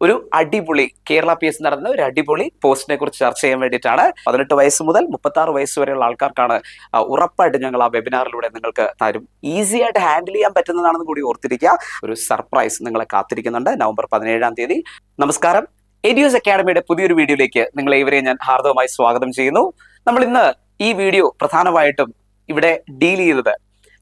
ഒരു അടിപൊളി Kerala P S നടന്ന ഒരു അടിപൊളി പോസ്റ്റിനെ കുറിച്ച് ചർച്ച ചെയ്യാൻ വേണ്ടിയിട്ടാണ്. 18 വയസ്സ് മുതൽ 36 വയസ്സ് വരെയുള്ള ആൾക്കാർക്കാണ് ഉറപ്പായിട്ട് ഞങ്ങൾ ആ വെബിനാറിലൂടെ നിങ്ങൾക്ക് തരും. ഈസി ആയിട്ട് ഹാൻഡിൽ ചെയ്യാൻ പറ്റുന്നതാണെന്ന് കൂടി ഓർത്തിരിക്കുക. ഒരു സർപ്രൈസ് നിങ്ങളെ കാത്തിരിക്കുന്നുണ്ട് നവംബർ 17-ാം തീയതി. നമസ്കാരം. എഡ്യൂസ് അക്കാഡമിയുടെ പുതിയൊരു വീഡിയോയിലേക്ക് നിങ്ങളെ ഇവരെ ഞാൻ ഹാർദവമായി സ്വാഗതം ചെയ്യുന്നു. നമ്മൾ ഇന്ന് ഈ വീഡിയോ പ്രധാനമായിട്ടും ഇവിടെ ഡീൽ ചെയ്തത്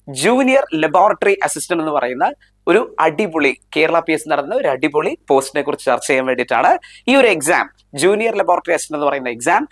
ജൂനിയർ ലബോറട്ടറി അസിസ്റ്റന്റ് എന്ന് പറയുന്ന ഒരു അടിപൊളി കേരള പി എസ് നടന്ന ഒരു അടിപൊളി പോസ്റ്റിനെ കുറിച്ച് ചർച്ച ചെയ്യാൻ വേണ്ടിയിട്ടാണ്. ഈ ഒരു എക്സാം ജൂനിയർ ലബോറട്ടറി അസിസ്റ്റന്റ് എന്ന് പറയുന്ന എക്സാം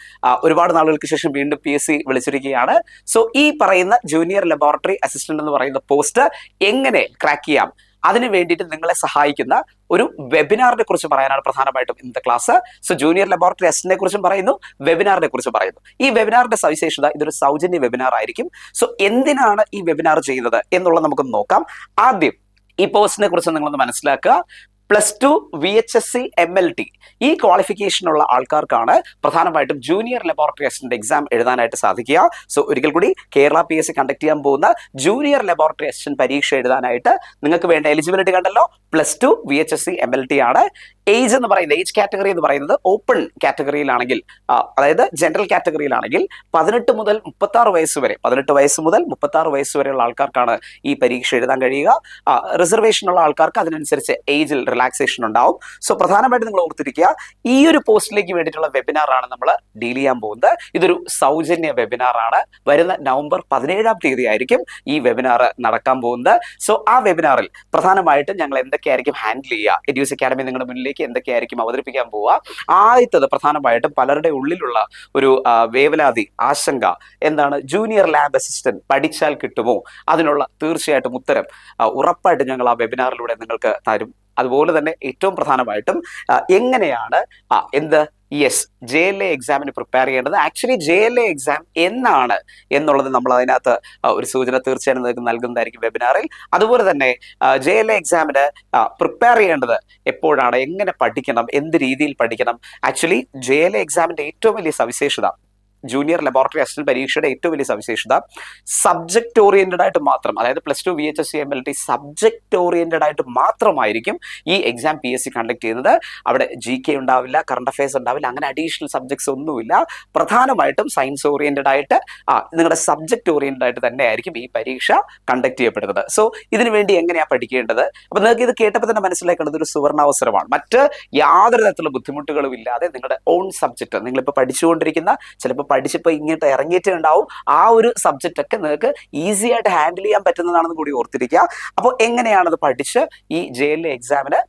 ഒരുപാട് നാളുകൾക്ക് ശേഷം വീണ്ടും PSC വിളിച്ചിരിക്കുകയാണ്. സോ ഈ പറയുന്ന ജൂനിയർ ലബോറട്ടറി അസിസ്റ്റന്റ് എന്ന് പറയുന്ന പോസ്റ്റ് എങ്ങനെ ക്രാക്ക് ചെയ്യാം, അതിന് വേണ്ടിയിട്ട് നിങ്ങളെ സഹായിക്കുന്ന ഒരു വെബിനാറിനെ കുറിച്ച് പറയാനാണ് പ്രധാനമായിട്ടും ഇന്നത്തെ ക്ലാസ്. സോ ജൂനിയർ ലബോറട്ടറി അസിസ്റ്റന്റിനെ കുറിച്ചും പറയുന്നു, വെബിനാറിനെ കുറിച്ച് പറയുന്നു. ഈ വെബിനാറിന്റെ സവിശേഷത ഇതൊരു സൗജന്യ വെബിനാർ ആയിരിക്കും. സോ എന്തിനാണ് ഈ വെബിനാർ ചെയ്യുന്നത് എന്നുള്ളത് നമുക്ക് നോക്കാം. ആദ്യം ഈ പോസ്റ്റിനെ കുറിച്ച് നിങ്ങളൊന്ന് മനസ്സിലാക്കുക. +2 VHSC MLT ഈ ക്വാളിഫിക്കേഷനുള്ള ആൾക്കാർക്കാണ് പ്രധാനമായിട്ടും ജൂനിയർ ലബോറട്ടറി അസിസ്റ്റന്റ് എക്സാം എഴുതാനായിട്ട് സാധിക്കുക. സോ ഒരിക്കൽ കൂടി കേരള PSC കണ്ടക്ട് ചെയ്യാൻ പോകുന്ന ജൂനിയർ ലബോറട്ടറി അസിസ്റ്റന്റ് പരീക്ഷ എഴുതാനായിട്ട് നിങ്ങൾക്ക് വേണ്ട എലിജിബിലിറ്റി കണ്ടല്ലോ, +2 VHSC MLT ആണ്. ഏജ് എന്ന് പറയുന്നത്, ഏജ് കാറ്റഗറി എന്ന് പറയുന്നത് ഓപ്പൺ കാറ്റഗറിയിലാണെങ്കിൽ, അതായത് ജനറൽ കാറ്റഗറിയിലാണെങ്കിൽ 18 മുതൽ 36 വയസ്സ് വരെ, 18 വയസ്സ് മുതൽ 36 വയസ്സ് വരെയുള്ള ആൾക്കാർക്കാണ് ഈ പരീക്ഷ എഴുതാൻ കഴിയുക. റിസർവേഷൻ ഉള്ള ആൾക്കാർക്ക് അതിനനുസരിച്ച് ഏജിൽ റിലാക്സേഷൻ ഉണ്ടാവും. സോ പ്രധാനമായിട്ട് നിങ്ങൾ ഓർത്തിരിക്കുക, ഈ ഒരു പോസ്റ്റിലേക്ക് വേണ്ടിയിട്ടുള്ള വെബിനാർ ആണ് നമ്മൾ ഡീൽ ചെയ്യാൻ പോകുന്നത്. ഇതൊരു സൗജന്യ വെബിനാർ ആണ്. വരുന്ന നവംബർ 17-ാം തീയതി ആയിരിക്കും ഈ വെബിനാർ നടക്കാൻ പോകുന്നത്. സോ ആ വെബിനാറിൽ പ്രധാനമായിട്ടും ഞങ്ങൾ എന്തൊക്കെയായിരിക്കും ഹാൻഡിൽ ചെയ്യുക, എഡ്യൂസ് അക്കാഡമി നിങ്ങളുടെ മുന്നിലേക്ക് എന്തൊക്കെയായിരിക്കും അവതരിപ്പിക്കാൻ പോവുക. ആദ്യത്തത് പ്രധാനമായിട്ടും പലരുടെ ഉള്ളിലുള്ള ഒരു വേവലാതി, ആശങ്ക എന്താണ്, ജൂനിയർ ലാബ് അസിസ്റ്റന്റ് പഠിച്ചാൽ കിട്ടുമോ? അതിനുള്ള തീർച്ചയായിട്ടും ഉത്തരം ഉറപ്പായിട്ടും ഞങ്ങൾ ആ വെബിനാറിലൂടെ നിങ്ങൾക്ക് തരും. അതുപോലെ തന്നെ ഏറ്റവും പ്രധാനമായിട്ടും എങ്ങനെയാണ് JLA എക്സാമിന് പ്രിപ്പയർ ചെയ്യേണ്ടത്, ആക്ച്വലി JLA എക്സാം എന്നാണ് എന്നുള്ളത് നമ്മൾ അതിനകത്ത് ഒരു സൂചന തീർച്ചയായും നിങ്ങൾക്ക് നൽകുന്നതായിരിക്കും വെബിനാറിൽ. അതുപോലെ തന്നെ JLA എക്സാമിന് പ്രിപ്പയർ ചെയ്യേണ്ടത് എപ്പോഴാണ്, എങ്ങനെ പഠിക്കണം, എന്ത് രീതിയിൽ പഠിക്കണം. ആക്ച്വലി JLA എക്സാമിന്റെ ഏറ്റവും വലിയ സവിശേഷത, ജൂനിയർ ലബോറട്ടറി അസിസ്റ്റന്റ് പരീക്ഷയുടെ ഏറ്റവും വലിയ സവിശേഷത സബ്ജക്ട് ഓറിയന്റഡ് ആയിട്ട് മാത്രം, അതായത് +2 VHSC MLT സബ്ജക്ട് ഓറിയന്റഡ് ആയിട്ട് മാത്രമായിരിക്കും ഈ എക്സാം PSC കണ്ടക്ട് ചെയ്യുന്നത്. അവിടെ GK ഉണ്ടാവില്ല, കറണ്ട് അഫയേഴ്സ് ഉണ്ടാവില്ല, അങ്ങനെ അഡീഷണൽ സബ്ജക്ട്സ് ഒന്നുമില്ല. പ്രധാനമായിട്ടും സയൻസ് ഓറിയന്റഡ് ആയിട്ട് നിങ്ങളുടെ സബ്ജക്ട് ഓറിയന്റഡ് ആയിട്ട് തന്നെ ആയിരിക്കും ഈ പരീക്ഷ കണ്ടക്ട് ചെയ്യപ്പെടുന്നത്. സോ ഇതിനു വേണ്ടി എങ്ങനെയാണ് പഠിക്കേണ്ടത്? അപ്പൊ നിങ്ങൾക്ക് ഇത് കേട്ടപ്പോൾ തന്നെ മനസ്സിലാക്കേണ്ടത് ഒരു സുവർണാവസരമാണ്. മറ്റ് യാതൊരു തരത്തിലുള്ള ബുദ്ധിമുട്ടുകളും ഇല്ലാതെ നിങ്ങളുടെ ഓൺ സബ്ജക്ട്, നിങ്ങളിപ്പോൾ പഠിച്ചുകൊണ്ടിരിക്കുന്ന, ചിലപ്പോൾ പഠിച്ചപ്പോൾ ഇങ്ങോട്ട് ഇറങ്ങിയിട്ടേ ഉണ്ടാവും, ആ ഒരു സബ്ജക്റ്റ് ഒക്കെ നിങ്ങൾക്ക് ഈസി ആയിട്ട് ഹാൻഡിൽ ചെയ്യാൻ പറ്റുന്നതാണെന്ന് കൂടി ഓർത്തിരിക്കുക. അപ്പോൾ എങ്ങനെയാണത് പഠിച്ച് ഈ JLA എക്സാമിന്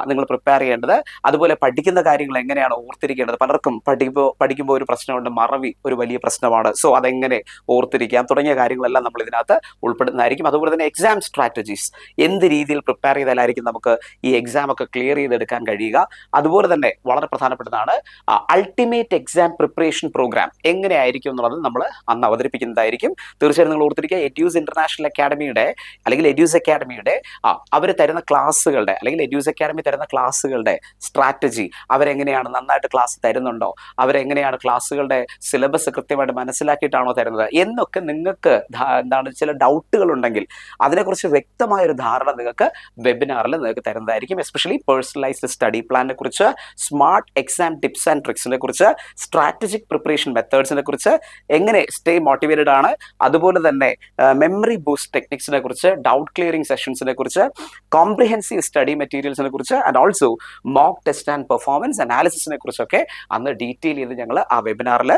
നിങ്ങൾ പ്രിപ്പയർ ചെയ്യേണ്ടത്, അതുപോലെ പഠിക്കുന്ന കാര്യങ്ങൾ എങ്ങനെയാണ് ഓർത്തിരിക്കേണ്ടത്. പലർക്കും പഠിക്കുമ്പോൾ ഒരു പ്രശ്നമുണ്ട്, മറവി ഒരു വലിയ പ്രശ്നമാണ്. സോ അതെങ്ങനെ ഓർത്തിരിക്കാം തുടങ്ങിയ കാര്യങ്ങളെല്ലാം നമ്മൾ ഇതിനകത്ത് ഉൾപ്പെടുന്നതായിരിക്കും. അതുപോലെ തന്നെ എക്സാം സ്ട്രാറ്റജീസ്, എന്ത് രീതിയിൽ പ്രിപ്പയർ ചെയ്താലായിരിക്കും നമുക്ക് ഈ എക്സാം ഒക്കെ ക്ലിയർ ചെയ്തെടുക്കാൻ കഴിയുക. അതുപോലെ തന്നെ വളരെ പ്രധാനപ്പെട്ടതാണ് അൾട്ടിമേറ്റ് എക്സാം പ്രിപ്പറേഷൻ പ്രോഗ്രാം എങ്ങനെയായിരിക്കും എന്നുള്ളത് നമ്മൾ അന്ന് അവതരിപ്പിക്കുന്നതായിരിക്കും. തീർച്ചയായും നിങ്ങൾ ഓർത്തിരിക്കുക, എഡ്യൂസ് ഇന്റർനാഷണൽ അക്കാഡമിയുടെ അല്ലെങ്കിൽ എഡ്യൂസ് അക്കാഡമിയുടെ അവർ തരുന്ന ക്ലാസ്സുകളുടെ, അല്ലെങ്കിൽ എഡ്യൂസ് അക്കാഡമി തരുന്ന ക്ലാസ്സുകളുടെ സ്ട്രാറ്റജി, അവരെങ്ങനെയാണ് നന്നായിട്ട് ക്ലാസ് തരുന്നുണ്ടോ, അവരെങ്ങനെയാണ് ക്ലാസ്സുകളുടെ സിലബസ് കൃത്യമായിട്ട് മനസ്സിലാക്കിയിട്ടാണോ തരുന്നത് എന്നൊക്കെ നിങ്ങൾക്ക് ചില ഡൗട്ടുകൾ ഉണ്ടെങ്കിൽ അതിനെക്കുറിച്ച് വ്യക്തമായൊരു ധാരണ നിങ്ങൾക്ക് വെബിനാറിൽ നിങ്ങൾക്ക് തരുന്നതായിരിക്കും. എസ്പെഷ്യലി പേഴ്സണലൈസ്ഡ് സ്റ്റഡി പ്ലാനിനെ കുറിച്ച്, സ്മാർട്ട് എക്സാം ടിപ്സ് ആൻഡ് ട്രിക്സിനെ കുറിച്ച്, സ്ട്രാറ്റജിക് പ്രിപ്പറേഷൻ മെത്തേഡ്സിനെ കുറിച്ച്, എങ്ങനെ സ്റ്റേ മോട്ടിവേറ്റഡ് ആണ്, അതുപോലെ തന്നെ മെമ്മറി ബൂസ്റ്റ് ടെക്നിക്സിനെ കുറിച്ച്, ഡൗട്ട് ക്ലിയറിംഗ് സെഷൻസിനെ കുറിച്ച്, കോംപ്രിഹെൻസീവ് സ്റ്റഡി മെറ്റീരിയൽസിനെ കുറിച്ച്, and also mock test and performance അനാലിസിസിനെ കുറിച്ചൊക്കെ അന്ന് ഡീറ്റെയിൽ ചെയ്ത് ഞങ്ങൾ ആ വെബിനാറിൽ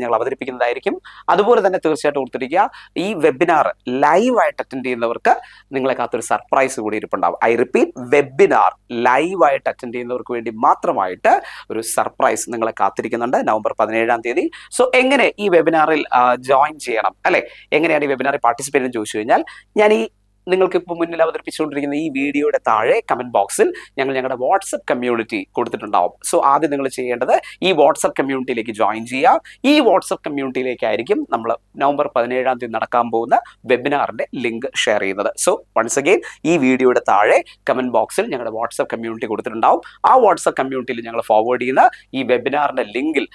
ഞങ്ങൾ അവതരിപ്പിക്കുന്നതായിരിക്കും. അതുപോലെ തന്നെ തീർച്ചയായിട്ടും ഓർത്തിരിക്കുക, ഈ വെബിനാർ ലൈവായിട്ട് അറ്റൻഡ് ചെയ്യുന്നവർക്ക് നിങ്ങളെ കാത്തൊരു സർപ്രൈസ് കൂടി ഇരിപ്പുണ്ടാവും. ഐ റിപ്പീറ്റ്, വെബിനാർ ലൈവായിട്ട് അറ്റൻഡ് ചെയ്യുന്നവർക്ക് വേണ്ടി മാത്രമായിട്ട് ഒരു സർപ്രൈസ് നിങ്ങളെ കാത്തിരിക്കുന്നുണ്ട് നവംബർ 17-ാം തീയതി. സോ എങ്ങനെ ഈ വെബിനാറിൽ ജോയിൻ ചെയ്യണം, അല്ലെ, എങ്ങനെയാണ് ഈ വെബിനാറിൽ പാർട്ടിസിപ്പേറ്റ് എന്ന് ചോദിച്ചു കഴിഞ്ഞാൽ, ഞാൻ ഈ നിങ്ങൾക്ക് ഇപ്പോൾ മുന്നിൽ അവതരിപ്പിച്ചുകൊണ്ടിരിക്കുന്ന ഈ വീഡിയോയുടെ താഴെ കമന്റ് ബോക്സിൽ ഞങ്ങളുടെ വാട്സപ്പ് കമ്മ്യൂണിറ്റി കൊടുത്തിട്ടുണ്ടാവും. സോ ആദ്യം നിങ്ങൾ ചെയ്യേണ്ടത് ഈ വാട്സപ്പ് കമ്മ്യൂണിറ്റിയിലേക്ക് ജോയിൻ ചെയ്യുക. ഈ വാട്സപ്പ് കമ്മ്യൂണിറ്റിയിലേക്കായിരിക്കും നമ്മൾ നവംബർ 17-ാം തീയതി നടക്കാൻ പോകുന്ന വെബിനാറിന്റെ ലിങ്ക് ഷെയർ ചെയ്യുന്നത്. സോ വൺസ് അഗെയിൻ, ഈ വീഡിയോയുടെ താഴെ കമന്റ് ബോക്സിൽ ഞങ്ങളുടെ വാട്സപ്പ് കമ്മ്യൂണിറ്റി കൊടുത്തിട്ടുണ്ടാവും. ആ വാട്സപ്പ് കമ്മ്യൂണിറ്റിയിൽ ഞങ്ങൾ ഫോർവേഡ് ചെയ്യുന്ന ഈ വെബിനാറിന്റെ ലിങ്കിൽ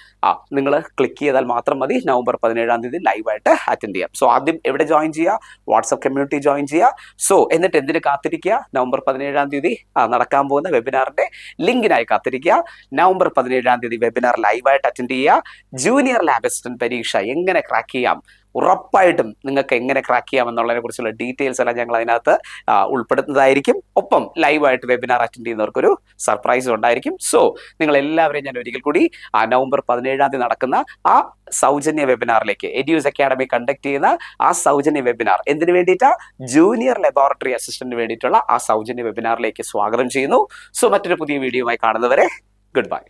നിങ്ങൾ ക്ലിക്ക് ചെയ്താൽ മാത്രം മതി നവംബർ 17-ാം തീയതി ലൈവായിട്ട് അറ്റൻഡ് ചെയ്യാം. സോ ആദ്യം എവിടെ ജോയിൻ ചെയ്യുക? വാട്സപ്പ് കമ്മ്യൂണിറ്റി ജോയിൻ ചെയ്യുക. സോ എന്നിട്ട് എന്തിന് കാത്തിരിക്കുക? നവംബർ 17 തീയതി നടക്കാൻ പോകുന്ന വെബിനാറിന്റെ ലിങ്കിനായി കാത്തിരിക്കുക. നവംബർ 17 വെബിനാർ ലൈവായിട്ട് അറ്റൻഡ് ചെയ്യുക. ജൂനിയർ ലാബ് അസിസ്റ്റന്റ് പരീക്ഷ എങ്ങനെ ക്രാക്ക് ചെയ്യാം, ഉറപ്പായിട്ടും നിങ്ങൾക്ക് എങ്ങനെ ക്രാക്ക് ചെയ്യാം എന്നുള്ളതിനെ കുറിച്ചുള്ള ഡീറ്റെയിൽസ് എല്ലാം ഞങ്ങൾ അതിനകത്ത് ഉൾപ്പെടുത്തുന്നതായിരിക്കും. ഒപ്പം ലൈവായിട്ട് വെബിനാർ അറ്റൻഡ് ചെയ്യുന്നവർക്കൊരു സർപ്രൈസും ഉണ്ടായിരിക്കും. സോ നിങ്ങൾ എല്ലാവരെയും ഞാൻ ഒരിക്കൽ കൂടി നവംബർ 17 നടക്കുന്ന ആ സൗജന്യ വെബിനാറിലേക്ക്, എഡ്യൂസ് അക്കാഡമി കണ്ടക്ട് ചെയ്യുന്ന ആ സൗജന്യ വെബിനാർ എന്തിനു വേണ്ടിയിട്ടാ? ജൂനിയർ ലബോറട്ടറി അസിസ്റ്റന്റിന് വേണ്ടിയിട്ടുള്ള ആ സൗജന്യ വെബിനാറിലേക്ക് സ്വാഗതം ചെയ്യുന്നു. സോ മറ്റൊരു പുതിയ വീഡിയോയുമായി കാണുന്നവരെ ഗുഡ് ബൈ.